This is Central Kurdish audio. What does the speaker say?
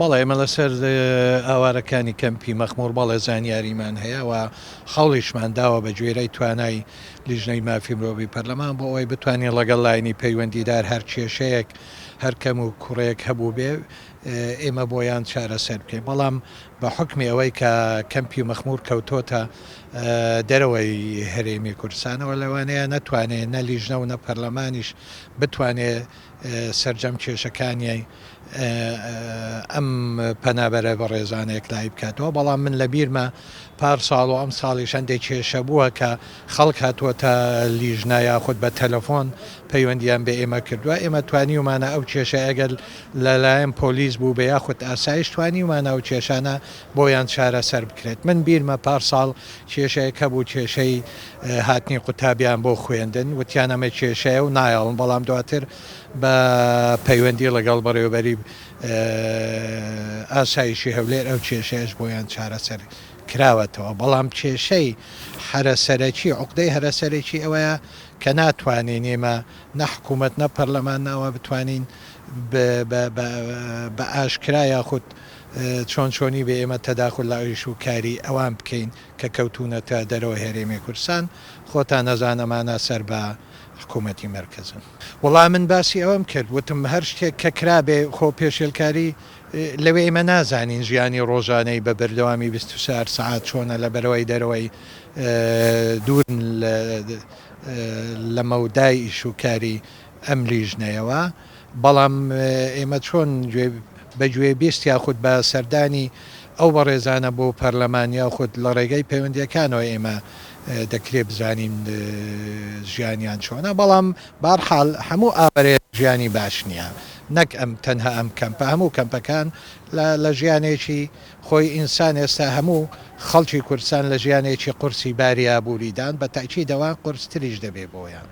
بەڵێ ئێمە لەسەر ئاوارەکانی کەمپی مەخمور بەڵێ زانیاریمان هەیە و خەڵیشمان داوە بە گوێرەی توانای لیژنەی مافی مرۆڤی پەرلەمان بۆ ئەوەی بتوانین لەگەڵ لاینی پەیوەندیدار هەر کێشەیەک هەرکەم و کوڕێک هەبوو بێ ئێمە بۆیان چارەسەر بکەین بەڵام بە حکمی ئەوەی کە کەمپی مەخمور کەوتۆتە دەرەوەی هەرێمی کوردستانەوە لەوانەیە نەتوانێت نە لیژنە و نە پەرلەمانیش بتوانێت سەرجەم کێشەکانی ئەم پەنابەرە بە ڕێزانێک لای بکاتەوە بەڵام من لە بیرمە پارساڵ و ئەم ساڵی شەندێک کێشە بووە کە خەڵک هاتووەتە لیژنە یاخود بە تەلەفۆن پەیوەندیان بە ئێمە کردووە ئێمە توانیومانە ئەو کێشە ئەگەر لەلایەن پۆلیس بوو بە یاخود ئاسایش توانیومانە ئەو کێشانە بۆیان چارەسەر بکرێت من بیرمە پارساڵ کێشەیەکە بوو کێشەی هاتنی قوتابیان بۆ خوێندن وتیان ئەمە کێشەیە و نایەڵن بەڵام دواتر بە پەیوەندی لەگەڵ بەڕێوەبەری ئاسایشی هەولێر ئەو کێشەیەش بۆیان چارەسەر کراوەتەوە بەڵام کێشەی هەرەسەرەکی عقدەی هەرەسەرێکی ئەوەیە کە ناتوانین ئێمە نە حکوومەت نە پەرلەمانەوە بتوانین بە ئاشکرا یاخود چۆنی بە ئێمە تەداخل لە ئەویش و کاری ئەوان بکەین کە کەوتونەتە دەرەوە هێرێمی کوردستان خۆتان نەزانەمانە سەر بە حکوومەتی مەرکەزن وەڵام من باسی ئەوەم کرد وتم هەر شتێک کە کرابێ خۆ پێشێلکاری لەوێ ئێمە نازانین ژیانی ڕۆژانەی بە بەردەوامی 24 سعات چۆنە لە بەرەوەی دەرەوەی دوورن لە مەودای ئیش و کاری ئەم لیژنەیەوە بەڵام ئێمە چۆن بەگوێ بیست یاخود بە سەردانی ئەو بە ڕێزانە بۆ پەرلەمان یاخود لە ڕێگەی پەیوەندیەکانەوە ئێمە دەکرێت بزانین ژیانیان چۆنە بەڵام بەرحاڵ هەموو ئاوارەیە ژیانی باش نییە نەک ئەم تەنها ئەم کەمپە هەموو کەمپەکان لە ژیانێکی خۆی ئینسان ئێستا هەموو خەڵکی کوردستان لە ژیانێکی قورسی باریابووریدان بە تاکیدەوە قورستریش دەبێ بۆیان